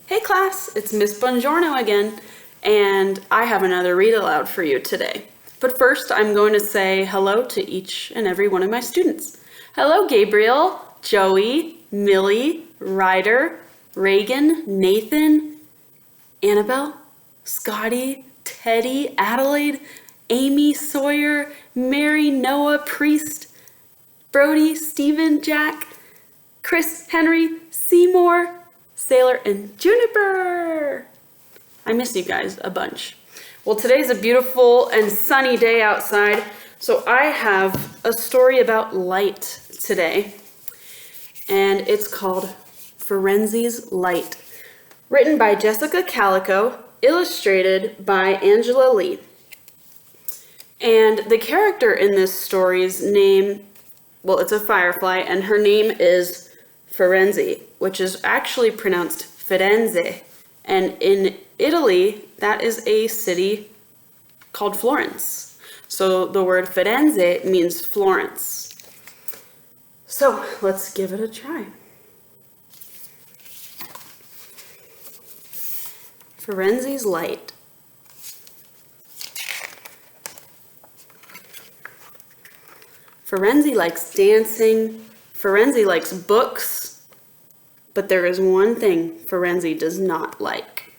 Hey class, it's Miss Buongiorno again, and I have another read aloud for you today. But first, I'm going to say hello to each and every one of my students. Hello, Gabriel, Joey, Millie, Ryder, Reagan, Nathan, Annabelle, Scotty, Teddy, Adelaide, Amy, Sawyer, Mary, Noah, Priest, Brody, Stephen, Jack, Chris, Henry, Seymour, Sailor, and Juniper. I miss you guys a bunch. Well, today's a beautiful and sunny day outside, so I have a story about light today, and it's called Firenzes Light, written by Jessica Collaco, illustrated by Angela Lee. And the character in this story's name, well, it's a firefly, and her name is Firenze, which is actually pronounced Firenze. And in Italy, that is a city called Florence. So the word Firenze means Florence. So let's give it a try. Firenzes Light. Firenze likes dancing. Firenze likes books. But there is one thing Firenze does not like.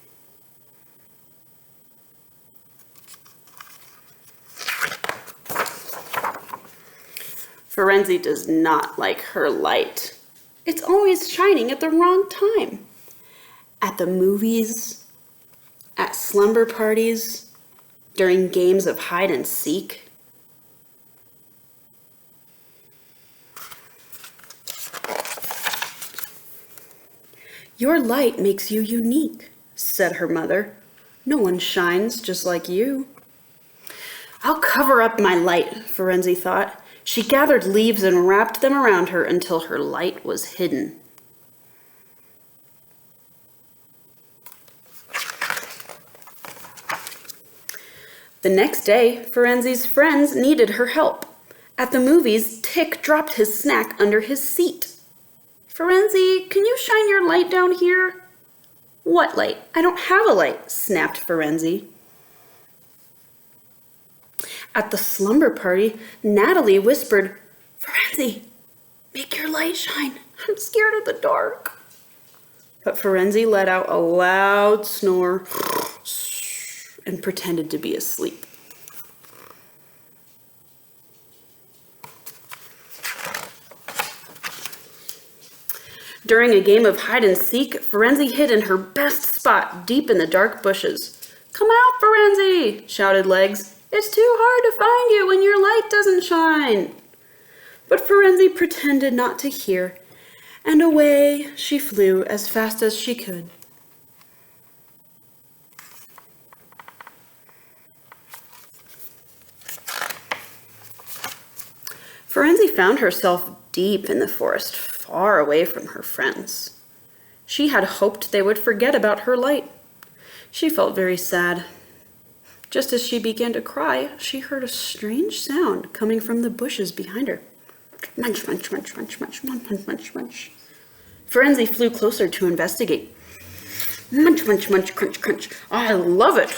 Firenze does not like her light. It's always shining at the wrong time. At the movies, at slumber parties, during games of hide and seek. Your light makes you unique, said her mother. No one shines just like you. I'll cover up my light, Firenze thought. She gathered leaves and wrapped them around her until her light was hidden. The next day, Firenze's friends needed her help. At the movies, Tick dropped his snack under his seat. Firenze, can you shine your light down here? What light? I don't have a light, snapped Firenze. At the slumber party, Natalie whispered, Firenze, make your light shine. I'm scared of the dark. But Firenze let out a loud snore and pretended to be asleep. During a game of hide and seek, Firenze hid in her best spot deep in the dark bushes. Come out, Firenze, shouted Legs. It's too hard to find you when your light doesn't shine. But Firenze pretended not to hear, and away she flew as fast as she could. Firenze found herself deep in the forest, far away from her friends. She had hoped they would forget about her light. She felt very sad. Just as she began to cry, she heard a strange sound coming from the bushes behind her. Munch, munch, munch, munch, munch, munch, munch, munch, munch. Firenze flew closer to investigate. Munch, munch, munch, crunch, crunch. I love it.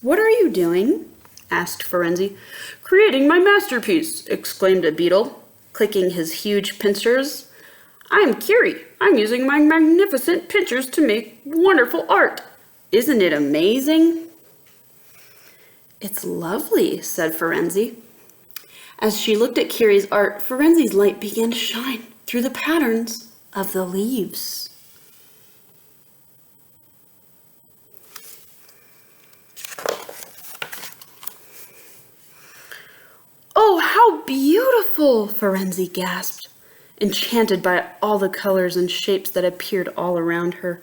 What are you doing? Asked Firenze. Creating my masterpiece, exclaimed a beetle, clicking his huge pincers. I'm Curie. I'm using my magnificent pincers to make wonderful art. Isn't it amazing? It's lovely, said Firenze. As she looked at Curie's art, Firenze's light began to shine through the patterns of the leaves. Oh, how beautiful, Firenze gasped, enchanted by all the colors and shapes that appeared all around her.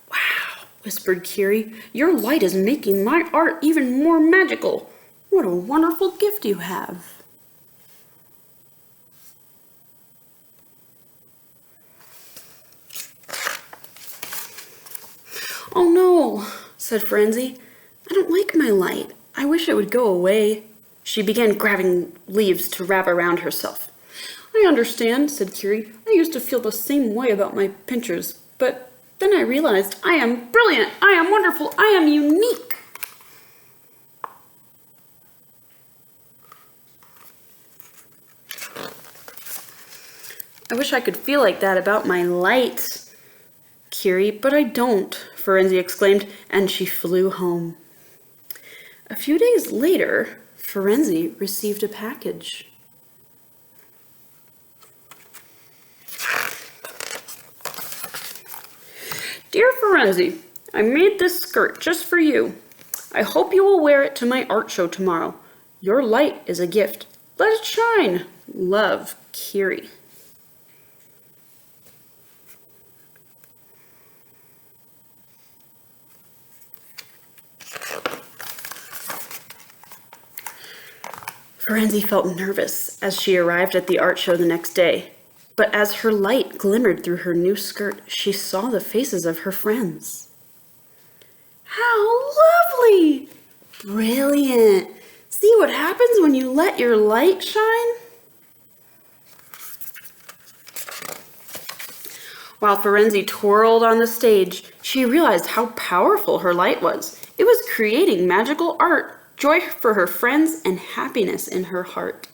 Wow, whispered Curie, your light is making my art even more magical. What a wonderful gift you have. Oh no, said Firenze. I don't like my light. I wish it would go away. She began grabbing leaves to wrap around herself. I understand, said Curie. I used to feel the same way about my pinchers, but then I realized I am brilliant, I am wonderful, I am unique. I wish I could feel like that about my light, Curie, but I don't, Firenze exclaimed, and she flew home. A few days later, Firenze received a package. Dear Firenze, I made this skirt just for you. I hope you will wear it to my art show tomorrow. Your light is a gift. Let it shine. Love, Curie. Firenze felt nervous as she arrived at the art show the next day. But as her light glimmered through her new skirt, she saw the faces of her friends. How lovely! Brilliant! See what happens when you let your light shine? While Firenze twirled on the stage, she realized how powerful her light was. It was creating magical art, joy for her friends, and happiness in her heart.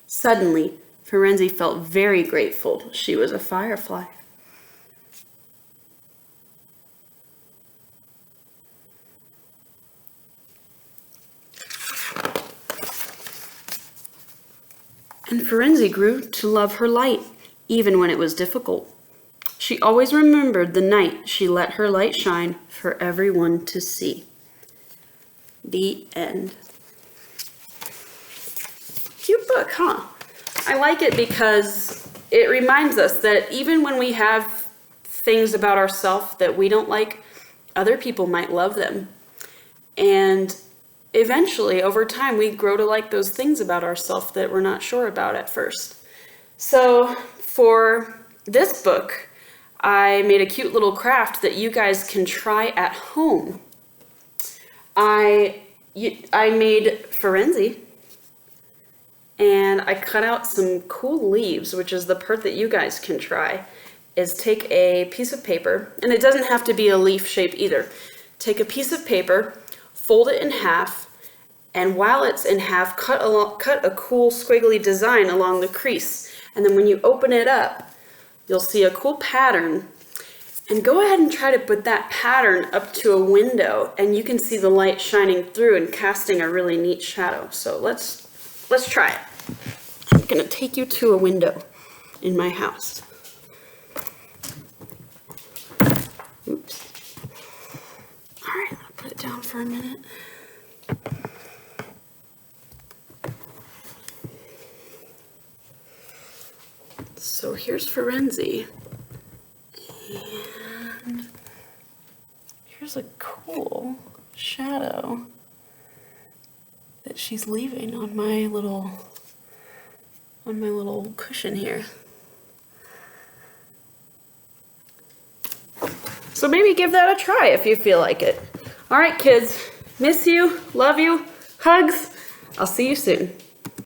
Suddenly, Firenze felt very grateful she was a firefly. And Firenze grew to love her light, even when it was difficult. She always remembered the night she let her light shine for everyone to see. The end. Cute book, huh? I like it because it reminds us that even when we have things about ourselves that we don't like, other people might love them. And eventually, over time, we grow to like those things about ourselves that we're not sure about at first. So for this book, I made a cute little craft that you guys can try at home. I made Firenze, and I cut out some cool leaves, which is the part that you guys can try, is take a piece of paper, and it doesn't have to be a leaf shape either. Take a piece of paper, fold it in half, and while it's in half, cut a cool squiggly design along the crease. And then when you open it up, you'll see a cool pattern. And go ahead and try to put that pattern up to a window, and you can see the light shining through and casting a really neat shadow. So let's try it. I'm gonna take you to a window in my house. Oops. All right, I'm gonna put it down for a minute. So here's Firenze. And here's a cool shadow that she's leaving on my little cushion here. So maybe give that a try if you feel like it. All right, kids, miss you, love you, hugs. I'll see you soon.